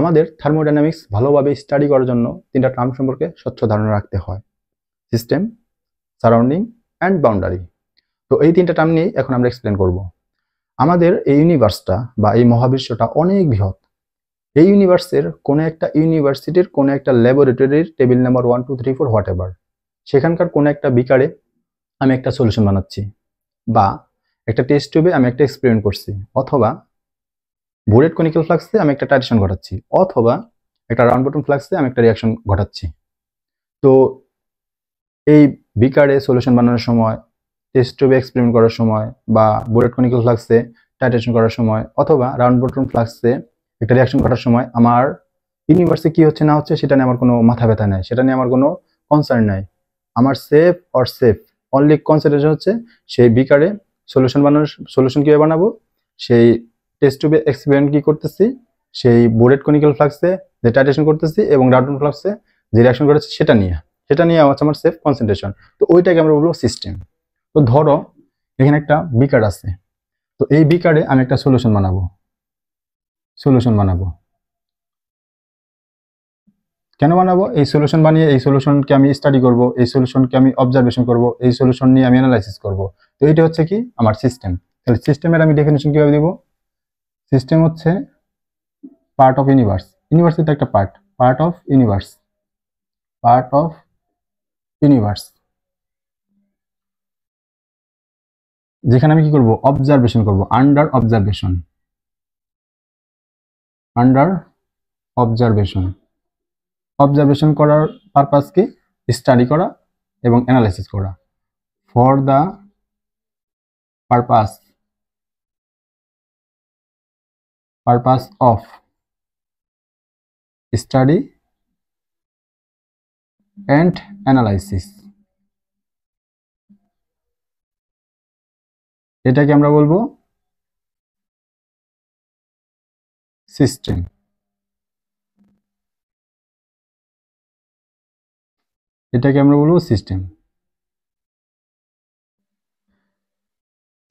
আমাদের থার্মোডাইনামিক্স ভালোভাবে স্টাডি করার জন্য তিনটা টার্ম সম্পর্কে স্বচ্ছ ধারণা রাখতে হয়: সিস্টেম, সারাউন্ডিং অ্যান্ড বাউন্ডারি। তো এই তিনটা টার্ম নিয়ে এখন আমরা এক্সপ্লেন করব। আমাদের এই ইউনিভার্সটা বা এই মহাবিশ্বটা অনেক বৃহৎ। এই ইউনিভার্সের কোনো একটা ইউনিভার্সিটির কোনো একটা ল্যাবরেটরির টেবিল নাম্বার 1 2 3 4 হোয়াট এভার, সেখানকার কোনো একটা বিকারে আমি একটা সলিউশন বানাচ্ছি, বা একটা টেস্ট টিউবে আমি একটা এক্সপেরিমেন্ট করছি, অথবা বুলেট কনিক্যাল ফ্লাক্সে আমি একটা টাইটেশন ঘটাচ্ছি, অথবা একটা রাউন্ড বটম ফ্লাক্সে আমি একটা রিয়াকশন ঘটাচ্ছি। তো এই বিকারে সলিউশন বানানোর সময়, টেস্ট টিউবে এক্সপেরিমেন্ট করার সময়, বা বুলেট কনিক্যাল ফ্লাক্সে টাইটেশন করার সময়, অথবা রাউন্ড বটম ফ্লাক্সে একটা রিয়াকশন ঘটার সময় আমার ইউনিভার্সে কি হচ্ছে না হচ্ছে সেটা নিয়ে আমার কোনো মাথা ব্যথা নাই, সেটা নিয়ে আমার কোনো কনসার্ন নাই। আমার safe or safe only consideration হচ্ছে সেই বিকারে সলিউশন বানানোর, সলিউশন কীভাবে বানাবো, সেই টেস্ট টিউবে এক্সপেরিমেন্ট কি করতেছি, সেই বুলেট কনিক্যাল ফ্লাক্সে যে টাইটেশন করতেছি এবং রাউন্ড বটম ফ্লাক্সে যে রিয়াকশন করেছি সেটা নিয়ে হচ্ছে আমার সেফ কনসেন্ট্রেশন। তো ওইটাকে আমরা বলবো সিস্টেম। তো ধরো এখানে একটা বিকার আছে, তো এই বিকারে আমি একটা সলিউশন বানাবো। কেন বানাবো? এই সলিউশন বানিয়ে এই সলিউশনকে আমি স্টাডি করব, এই সলিউশনকে আমি অবজারভেশন করব, এই সলিউশন নিয়ে আমি অ্যানালাইসিস করব। তো এটা হচ্ছে কি আমার সিস্টেম। তাহলে সিস্টেমের আমি ডেফিনেশন কিভাবে দিব? সিস্টেম হচ্ছে পার্ট অফ ইউনিভার্স। ইউনিভার্সিটি একটা পার্ট অফ ইউনিভার্স, যেখানে আমি কি করব? অবজারভেশন করব, আন্ডার অবজারভেশন করার পারপাস কি? স্টাডি করা এবং অ্যানালাইসিস করা। For the purpose of study and analysis, এটাকে আমরা বলবো সিস্টেম।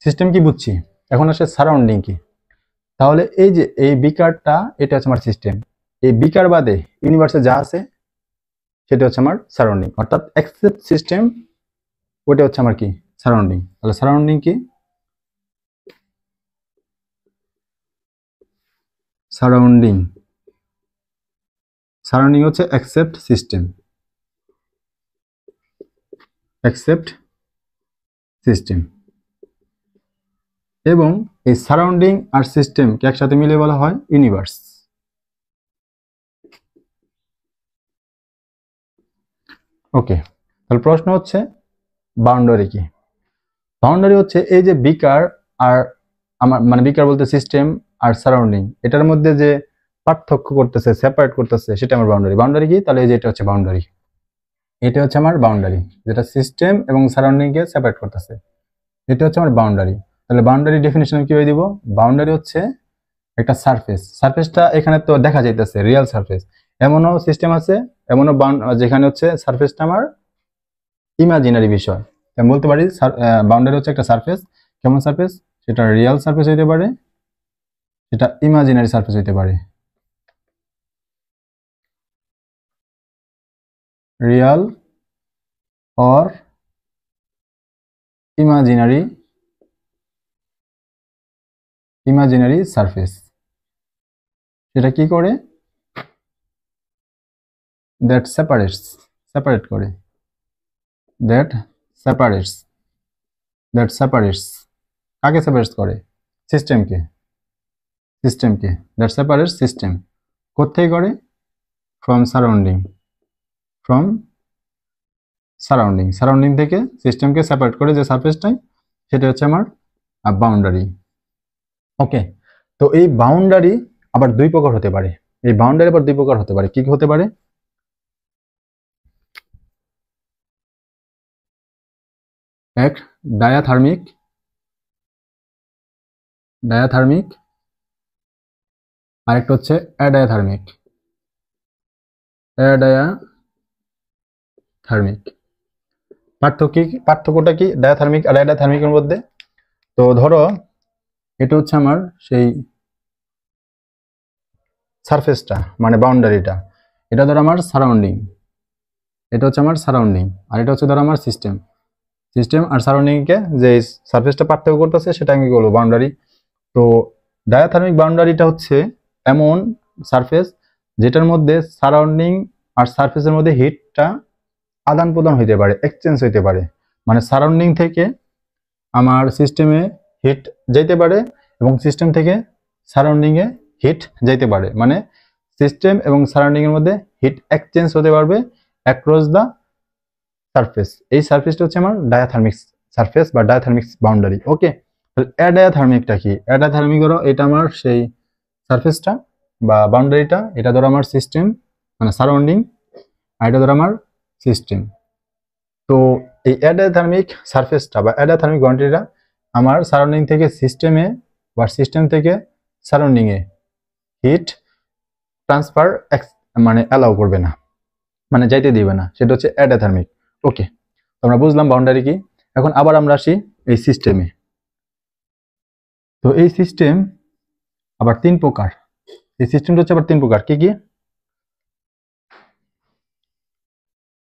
সিস্টেম কি বুঝছি? এখন আসে সারাউন্ডিং কি। তাহলে এই যে এই বিকারটা, এটা হচ্ছে আমার সিস্টেম। এই বিকার বাদে ইউনিভার্সে যা আছে সেটা হচ্ছে আমার সারাউন্ডিং, অর্থাৎ এক্সেপ্ট সিস্টেম, ওটা হচ্ছে আমার কি? সারাউন্ডিং। তাহলে সারাউন্ডিং কি? সারাউন্ডিং হচ্ছে অ্যাকসেপ্ট সিস্টেম। এবং এই সারাউন্ডিং আর সিস্টেমকে একসাথে মিলে বলা হয় ইউনিভার্স। ওকে, তাহলে প্রশ্ন হচ্ছে বাউন্ডারি কি? বাউন্ডারি হচ্ছে এই যে বিকার আর আমার, মানে বিকার বলতে সিস্টেম আর সারাউন্ডিং, এটার মধ্যে যে পার্থক্য করতেছে, সেপারেট করতেছে, সেটা আমার বাউন্ডারি। বাউন্ডারি কি? তাহলে এই যে এটা হচ্ছে বাউন্ডারি, এটা হচ্ছে আমার বাউন্ডারি, যেটা সিস্টেম এবং সারাউন্ডিংকে সেপারেট করতেছে, এটা হচ্ছে আমার বাউন্ডারি। তাহলে বাউন্ডারি ডেফিনেশন কিভাবে দিব? বাউন্ডারি হচ্ছে একটা সারফেসটা এখানে তো দেখা যাইতেছে রিয়েল সারফেস, এমনও সিস্টেম আছে, এমনও যেখানে হচ্ছে সারফেসটা আমার ইমাজিনারি বিষয়। আমি বলতে পারি বাউন্ডারি হচ্ছে একটা সারফেস। কেমন সারফেস? সেটা রিয়েল সারফেস হইতে পারে, সেটা ইমাজিনারি সারফেস হইতে পারে। Real or imaginary surface. সেটা কি করে? দ্যাট সেপারেট করে, দ্যাট সেপারেটস কাকে সেপারেটস করে? সিস্টেমকে। দ্যাট সেপারেটস সিস্টেম কোত্থেকে করে? ফ্রম সারাউন্ডিং থেকে সিস্টেমকে সেপারেট করে যে সারফেসটাই, সেটা হচ্ছে আমার বাউন্ডারি। ওকে, তো এই বাউন্ডারি আবার দুই প্রকার হতে পারে। কি হতে পারে? এক ডায়াথার্মিক আরেকটা হচ্ছে অ্যাডায়াথার্মিক। পার্থক্যটা কি ডায়াথার্মিক আর অ্যাডায়াথার্মিকের মধ্যে? তো ধরো এটা হচ্ছে আমার সেই সারফেসটা মানে বাউন্ডারিটা, এটা ধরো আমার সারাউন্ডিং, এটা হচ্ছে আমার সারাউন্ডিং, আর এটা হচ্ছে ধরো আমার সিস্টেম। সিস্টেম আর সারাউন্ডিং কে যে সারফেসটা পার্থক্য করতেছে সেটা আমি বলবো বাউন্ডারি। তো ডায়াথার্মিক বাউন্ডারিটা হচ্ছে এমন সারফেস যেটার মধ্যে সারাউন্ডিং আর সারফেসের মধ্যে হিটটা আদান প্রদান হইতে পারে, এক্সচেঞ্জ হইতে পারে। মানে সারাউন্ডিং থেকে আমার সিস্টেমে হিট যাইতে পারে এবং সিস্টেম থেকে সারাউন্ডিং এ হিট যাইতে পারে, মানে সিস্টেম এবং সারাউন্ডিং এর মধ্যে হিট এক্সচেঞ্জ হতে পারবে অ্যাক্রস দ্য সারফেস। এই সারফেসটা হচ্ছে আমার ডায়াথার্মিক সারফেস বা ডায়াথার্মিক বাউন্ডারি। ওকে, তাহলে অ্যাডায়াথার্মিকটা কি? অ্যাডায়াথার্মিক ধরো এটা আমার সেই সারফেসটা বা বাউন্ডারিটা, এটা ধরো আমার সিস্টেম মানে সারাউন্ডিং, আর এটা ধরো আমার সিস্টেম। তো এই অ্যাডায়াথার্মিক সারফেসটা বা অ্যাডায়াথার্মিক বাউন্ডারিটা আমার সারাউন্ডিং থেকে সিস্টেমে বা সিস্টেম থেকে সারাউন্ডিং এ হিট ট্রান্সফার মানে অ্যালাউ করবে না, মানে যাইতে দিবে না, সেটা হচ্ছে অ্যাডায়াথার্মিক। ওকে, আমরা বুঝলাম বাউন্ডারি কি। এখন আবার আমরা আসি এই সিস্টেমে। তো এই সিস্টেম আবার তিন প্রকার। এই সিস্টেমটা হচ্ছে আবার তিন প্রকার। কি কি?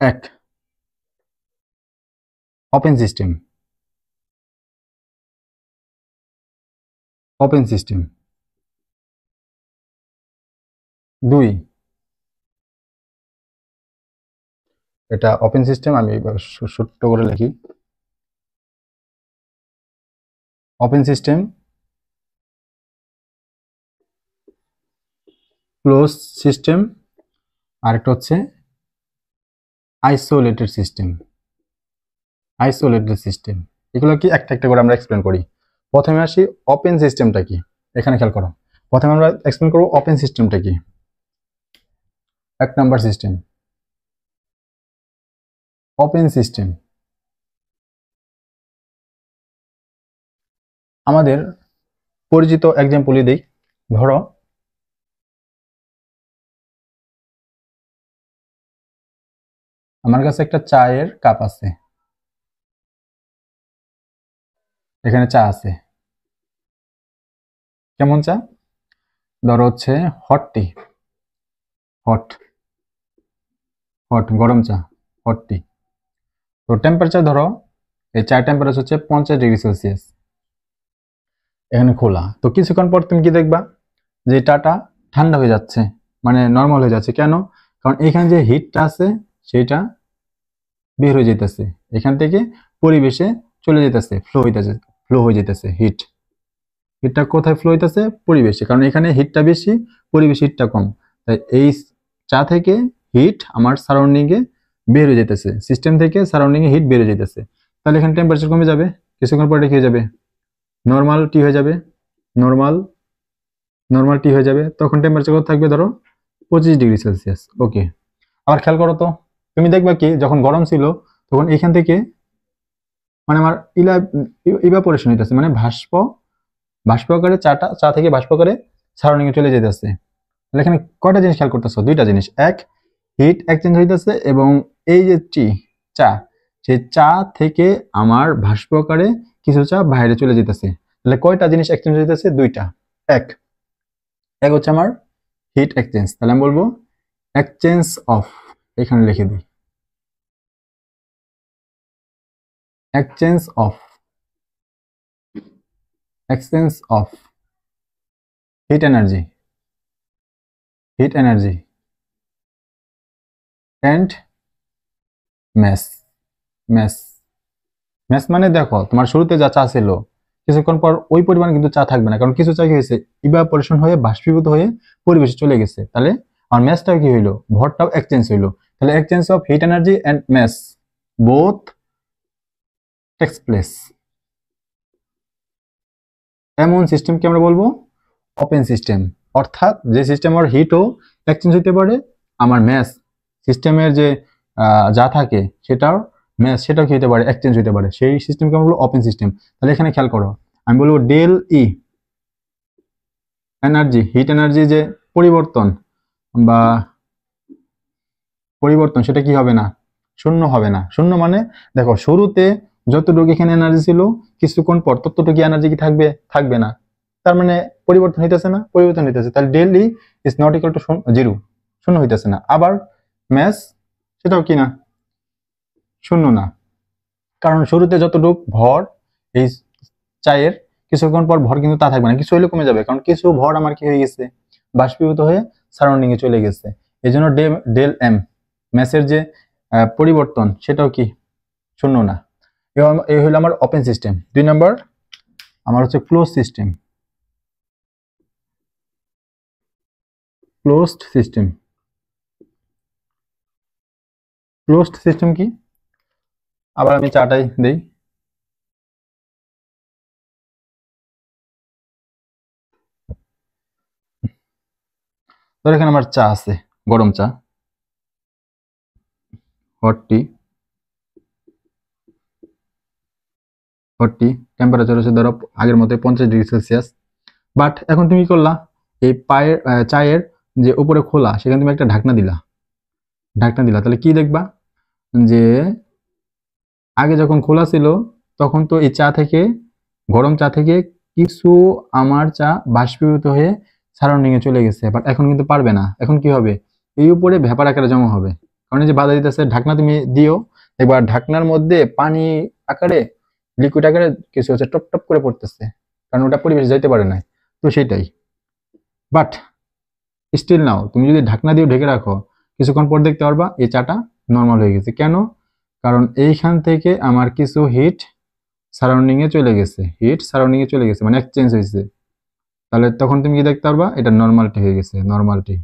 এক, ওপেন সিস্টেম। Open system. দুই, এটা ওপেন সিস্টেম, আমি ছোট্ট করে লিখি ওপেন সিস্টেম। ক্লোজ সিস্টেম, আরেকটা হচ্ছে আইসোলেটেড সিস্টেম। আইসোলেটেড সিস্টেম, এগুলো কি একটা একটা করে আমরা এক্সপ্লেন করি। প্রথমে আসি ওপেন সিস্টেমটা কি। এখানে খেয়াল করো, প্রথমে আমরা এক্সপ্লেন করব ওপেন সিস্টেমটা কি। এক নাম্বার সিস্টেম ওপেন সিস্টেম। আমাদের পরিচিত এক্সাম্পলই দিই। ধরো আমার কাছে একটা চায়ের কাপ আছে, এখানে চা আছে। কেমন চা? ধরো হচ্ছে হট টি, হট হট গরম চা, হট টি। তো টেম্পারেচার ধরো এই চায়ের টেম্পারেচার হচ্ছে 50°C। এখানে খোলা। তো কিছুক্ষণ পর তুমি কি দেখবা যে চাটা ঠান্ডা হয়ে যাচ্ছে, মানে নর্মাল হয়ে যাচ্ছে। কেন? কারণ এখানে যে হিটটা আছে সেটা বের হয়ে যেতেছে, এখান থেকে পরিবেশে চলে যেতেছে, ফ্লো হয়ে যেতেছে। হিটটা কোথায় ফ্লো হইতেছে? পরিবেশে, কারণ এখানে হিটটা বেশি, পরিবেশ হিটটা কম। তাই এই চা থেকে হিট আমার সারাউন্ডিং এ বের হয়ে যেতেছে, সিস্টেম থেকে সারাউন্ডিং এ হিট বের হয়ে যেতেছে। তাহলে এখানে টেম্পারেচার কমে যাবে, কিছুক্ষণ পরে কি হয়ে যাবে? নর্মাল টি হয়ে যাবে। নর্মাল নর্মাল টি হয়ে যাবে। তখন টেম্পারেচার কত থাকবে? ধরো 25°C। ওকে, আবার খেয়াল করো তো, তুমি দেখবা কি যখন গরম ছিল তখন এখান থেকে মানে আমার ইভাপোরেশন হইতেছে, মানে বাষ্প আকারে চা থেকে বাষ্প আকারে সারাউন্ডিং এ চলে যেতেছে। তাহলে এখানে কয়টা জিনিস খেয়াল করতেছো? দুইটা জিনিস। এক, হিট এক্সচেঞ্জ হইতেছে, এবং এই যে চা, সেই চা থেকে আমার বাষ্প আকারে কিছু চা বাইরে চলে যেতেছে। তাহলে কয়টা জিনিস এক্সচেঞ্জ হইতেছে? দুইটা। এক এক হচ্ছে আমার হিট এক্সচেঞ্জ। তাহলে আমি বলবো এক্সচেঞ্জ অফ, এখানে লিখে দিই exchange of, exchange of heat energy, heat energy and mass. Mass mass মানে দেখো তোমার শুরুতে যা চা ছিল কিছুক্ষণ পর ওই পরিমাণ কিন্তু চা থাকবে না, কারণ কিছু চা কি হয়েছে? ইভাপোরেশন হয়ে বাষ্পীভূত হয়ে পরিবেশে চলে গেছে। তাহলে আর ম্যাসটাও কি হইলো? ভরটাও এক্সচেঞ্জ হইলো। তাহলে exchange of heat energy and mass both takes place. এমন সিস্টেমকে আমরা বলবো ওপেন সিস্টেম। অর্থাৎ যে সিস্টেম আমার হিটও এক্সচেঞ্জ হতে পারে, আমার ম্যাস সিস্টেমের যে যা থাকে সেটাও সেটাও কি হতে পারে? এক্সচেঞ্জ হতে পারে। সেই সিস্টেমকে আমরা বলবো ওপেন সিস্টেম। তাহলে এখানে খেয়াল করো, আমি বলবো ডেল ই এনার্জি, হিট এনার্জি যে পরিবর্তন বা সেটা কি হবে না? শূন্য হবে না। শূন্য মানে দেখো শুরুতে যতটুকু এখানে এনার্জি ছিল কিছুক্ষণ পর ততটুকু এনার্জি কি থাকবে? থাকবে না। তার মানে পরিবর্তন হইতেছে না, পরিবর্তন হইতেছে, তাহলে del E is not equal to 0, শূন্য হইতেছে না। আবার ম্যাস সেটাও কি না, শূন্য না, কারণ শুরুতে যতটুক ভর এই চায়ের কিছুক্ষণ পর ভর কিন্তু তা থাকবে না, কিছু হইলে কমে যাবে, কারণ কিছু ভর আমার কি হয়ে গেছে, বাষ্পীভূত হয়ে সারাউন্ডিং এ চলে গেছে। এই জন্য ডেল এম ম্যাসের যে পরিবর্তন সেটাও কি শূন্য না। এই হলো আমার ওপেন সিস্টেম। 2 নম্বর আমার হচ্ছে close system. Closed system, closed system কি, আবার আমি চাটাই দেই। ধর এখানে আমার চা আছে, গরম চা, হট টি, টেম্পারেচার হচ্ছে ধরো আগের মতো 50 ডিগ্রি সেলসিয়াস। বাট এখন তুমি কি করলা, এই পায়ের চায়ের যে উপরে খোলা সেখানে তুমি একটা ঢাকনা দিলা, তাহলে কি দেখবা যে আগে যখন খোলা ছিল তখন তো এই চা থেকে, গরম চা থেকে কিছু আমার চা বাষ্পীভূত হয়ে সারাউন্ডিং এ চলে গেছে, বাট এখন কিন্তু পারবে না। এখন কি হবে, এই উপরে ভেপার আকারে জমা হবে, কারণ এই যে বাধা দিতেছে, ঢাকনা তুমি দিও, এবার ঢাকনার মধ্যে পানি আকারে, লিকুইড আকারে কিছু হচ্ছে টপ টপ করে পড়তেছে, কারণ ওটা পরিবেশ যাইতে পারে না, তো সেটাই। বাট স্টিল নাও তুমি যদি ঢাকনা দিয়ে ঢেকে রাখো, কিছুক্ষণ পর দেখতে পারবা এই চাটা নর্মাল হয়ে গেছে। কেন, কারণ এইখান থেকে আমার কিছু হিট সারাউন্ডিং এ চলে গেছে, মানে এক্সচেঞ্জ হয়েছে। তাহলে তখন তুমি কি দেখতে পারবা, এটা নর্মালিটি হয়ে গেছে, নর্মালিটি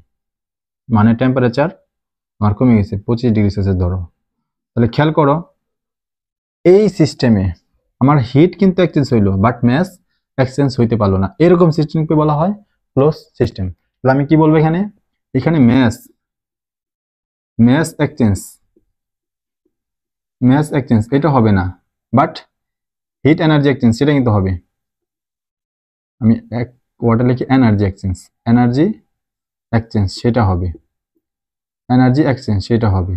মানে টেম্পারেচার আমার কমে গেছে 25 ডিগ্রি সেলসিয়াস ধরো। তাহলে খেয়াল করো, এই সিস্টেমে আমার হিট কিন্তু এক্সচেঞ্জ হইলো, বাট ম্যাস এক্সচেঞ্জ হইতে পারলো না, এরকম সিস্টেমকে বলা হয় ক্লোজ সিস্টেম। তাহলে আমি কি বলবো এখানে, ম্যাস এক্সচেঞ্জ এটা হবে না, বাট হিট এনার্জি এক্সচেঞ্জ সেটা কিন্তু হবে। আমি এক ওয়ার্ডে লিখি এনার্জি এক্সচেঞ্জ সেটা হবে,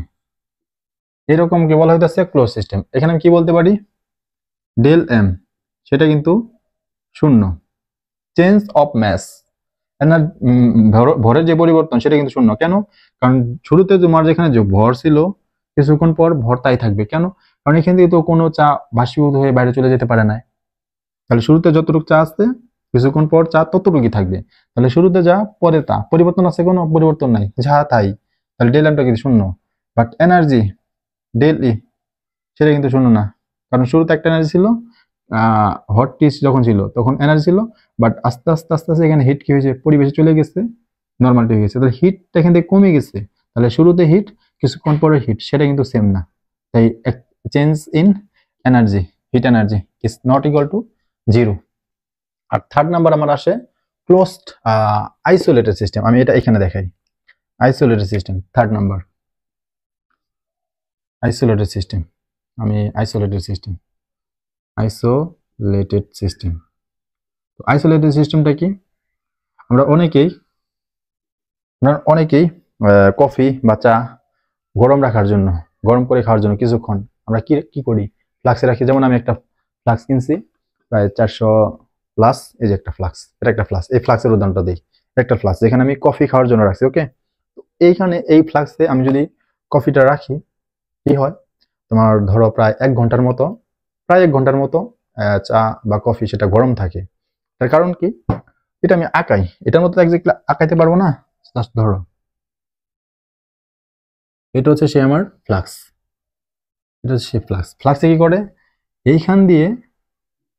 এরকম কি বলা হইতেছে ক্লোজ সিস্টেম। এখানে আমি কি বলতে পারি, ডেল এম সেটা কিন্তু শূন্য, চেঞ্জ অফ ম্যাস ভরের যে পরিবর্তন সেটা কিন্তু শূন্য। কেন, কারণ শুরুতে তোমার যেখানে যে ভর ছিল কিছুক্ষণ পর ভর তাই থাকবে। কেন, কারণ এখান থেকে তো কোনো চা বাষ্পীভূত হয়ে বাইরে চলে যেতে পারে না, তাহলে শুরুতে যতটুকু চা আসছে কিছুক্ষণ পর চা ততটুকুই থাকবে। তাহলে শুরুতে যা পরে তা, পরিবর্তন আছে, কোনো পরিবর্তন নাই, যা তাই, তাহলে ডেল এমটা কিন্তু শূন্য। বাট এনার্জি ডেল ই সেটা কিন্তু শূন্য না, কারণ শুরুতে একটা এনার্জি ছিল, হট টি যখন ছিল তখন এনার্জি ছিল, বাট আস্তে আস্তে এখানে হিট কি হয়েছে, পরিবেশে চলে গেছে, নর্মালিটি হয়ে গেছে, তাহলে হিটটা এখান থেকে কমে গেছে। তাহলে শুরুতে হিট কিছুক্ষণ পরে হিট সেটা কিন্তু সেম না, তাই change in energy, heat energy is not equal to 0। আর থার্ড নাম্বার আমার আসে ক্লোজড আইসোলেটেড সিস্টেম। আমি এটা এখানে দেখাই, isolated system third number, isolated system তো আইসোলেটেড সিস্টেমটা কি, আমরা অনেকেই কফি বা চা গরম করে খাওয়ার জন্য কিছুক্ষণ আমরা কি করি, ফ্লাক্সে রাখি। যেমন আমি একটা ফ্লাক্স কিনছি প্রায় 400 প্লাস, এই যে একটা ফ্লাক্স, এটা একটা ফ্লাক্স, এই ফ্লাক্সের উদাহরণটা দিই, একটা ফ্লাক্স যেখানে আমি কফি খাওয়ার জন্য রাখছি। ওকে, তো এইখানে এই ফ্লাক্সে আমি যদি কফিটা রাখি, কি হয় তোমার ধরো প্রায় 1 ঘন্টার মতো চা বা কফি সেটা গরম থাকে। তার কারণ কি, এটা আমি আঁকাই, এটার মতো এক্স্যাক্টলি আঁকাইতে পারবো না। ধরো এটা হচ্ছে সে আমার ফ্লাক্স, ফ্লাক্সে কি করে, এইখান দিয়ে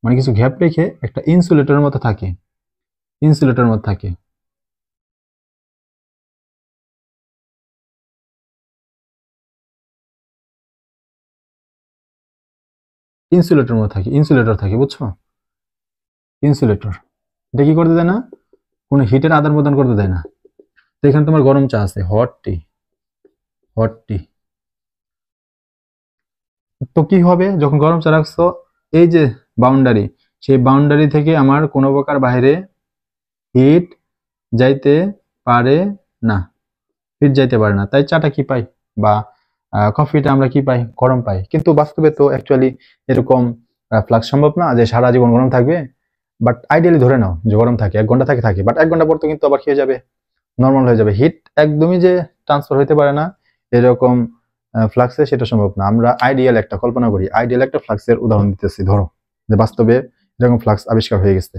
মানে কিছু গ্যাপ রেখে একটা ইনসুলেটরের মতো থাকে, ইনসুলেটর থাকে, বুঝছো, ইনসুলেটর। এটা কি করতে দেয় না, কোনো হিটের আদান প্রদান করতে দেয় না। তো এখানে তোমার গরম চা আছে, হট টি, তো কি হবে যখন গরম চা রাখছো, এই যে বাউন্ডারি, সেই বাউন্ডারি থেকে আমার কোনো প্রকার বাইরে হিট যাইতে পারে না, তাই চাটা কি পাই, বা কফিটা আমরা কি পাই, গরম পাই। কিন্তু বাস্তবে তো অ্যাকচুয়ালি এরকম ফ্লাক্স সম্ভব না যে সারা জীবন গরম থাকবে। বাট আইডিয়ালি ধরে নাও যে গরম থাকে 1 ঘন্টা থাকে, বাট 1 ঘন্টা পর তো কিন্তু আবার কি হয়ে যাবে, নর্মাল হয়ে যাবে। হিট একদমই যে ট্রান্সফার হইতে পারে না এরকম ফ্লাক্সে সেটা সম্ভব না। আমরা আইডিয়াল একটা কল্পনা করি, আইডিয়াল একটা ফ্লাক্সের উদাহরণ দিতেছি, ধরো যে বাস্তবে এরকম ফ্লাক্স আবিষ্কার হয়ে গেছে,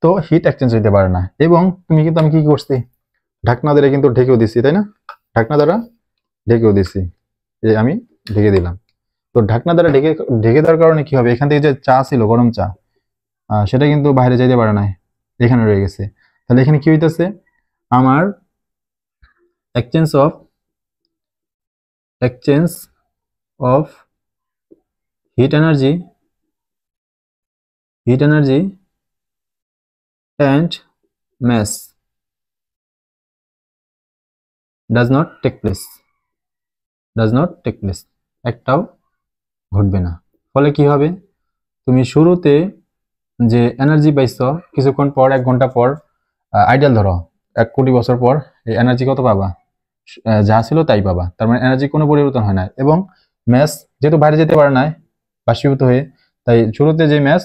তো হিট এক্সচেঞ্জ হইতে পারে না। এবং তুমি কিন্তু আমি কি করছি, ঢাকনা দ্বারা কিন্তু ঢেকেও দিচ্ছি, তাই না? ঢাকনা দ্বারা ঢেকেও দিচ্ছি, এই আমি ঢেকে দিলাম। তো ঢাকনা দ্বারা ঢেকে ঢেকে দেওয়ার কারণে কি হবে, এখান থেকে যে চা ছিল গরম চা, সেটা কিন্তু বাইরে যাইতে পারে না, এখানে রয়ে গেছে। তাহলে এখানে কি হইতেছে, আমার exchange of heat energy and mass does not take place একটাও ঘটবে না। ফলে কি হবে, তুমি শুরুতে যে এনার্জি পাইছো কিছুক্ষণ পর 1 ঘন্টা পর, আইডিয়াল ধরো 1 কোটি বছর পর এই এনার্জি কত পাবা, যা ছিল তাই পাবা। তার মানে এনার্জি কোনো পরিবর্তন হয় না। এবং ম্যাস যেহেতু বাইরে যেতে পারে না বাষ্পীভূত হয়ে, তাই শুরুতে যে ম্যাস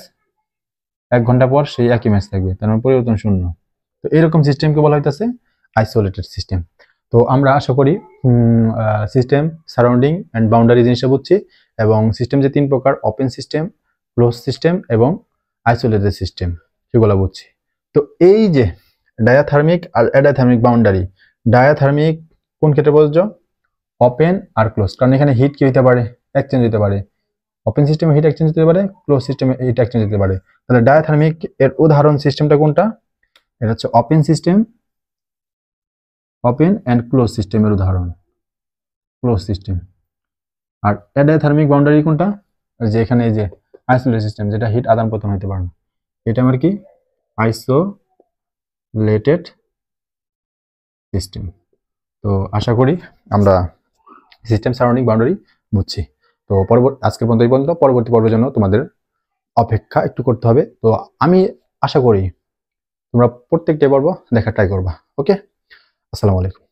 1 ঘন্টা পর সেই একই ম্যাচ থাকবে, তার মানে পরিবর্তন শূন্য। তো এরকম সিস্টেমকে বলা হইতেছে আইসোলেটেড সিস্টেম। তো আমরা আশা করি সিস্টেম, সারাউন্ডিং অ্যান্ড বাউন্ডারি জিনিসটা বুঝছি, এবং সিস্টেম যে 3 প্রকার, ওপেন সিস্টেম, ক্লোজ সিস্টেম এবং আইসোলেটেড সিস্টেম, সেগুলো বুঝছি। তো এই যে ডায়াথার্মিক আর অ্যাডাথার্মিক বাউন্ডারি, ডায়াথার্মিক কোন ক্ষেত্রে প্রযোজ্য, ওপেন আর ক্লোজ, কারণ এখানে হিট কি হইতে পারে, এক্সচেঞ্জ হতে পারে। ওপেন সিস্টেমে হিট এক্সচেঞ্জ হতে পারে, ক্লোজ সিস্টেমে হিট এক্সচেঞ্জ হতে পারে। তাহলে ডায়াথার্মিক এর উদাহরণ সিস্টেমটা কোনটা, এটা হচ্ছে open system, open and close সিস্টেমের উদাহরণ, ক্লোজ সিস্টেম। আর অ্যাডায়াথার্মিক বাউন্ডারি কোনটা, যে এখানে এই যে আইসোলেটেড সিস্টেম, যেটা হিট আদান প্রদান হতে পারে না, এটা আমার কি আইসোলেটেড সিস্টেম। তো আশা করি আমরা সিস্টেম, সারাউন্ডিং, বাউন্ডারি বুঝছি। তো আজকের পর্যন্ত পরবর্তী পর্বের জন্য তোমাদের অপেক্ষা একটু করতে হবে। তো আমি আশা করি তোমরা প্রত্যেকটা পর্ব দেখা ট্রাই করবা। ওকে, আসসালামু আলাইকুম।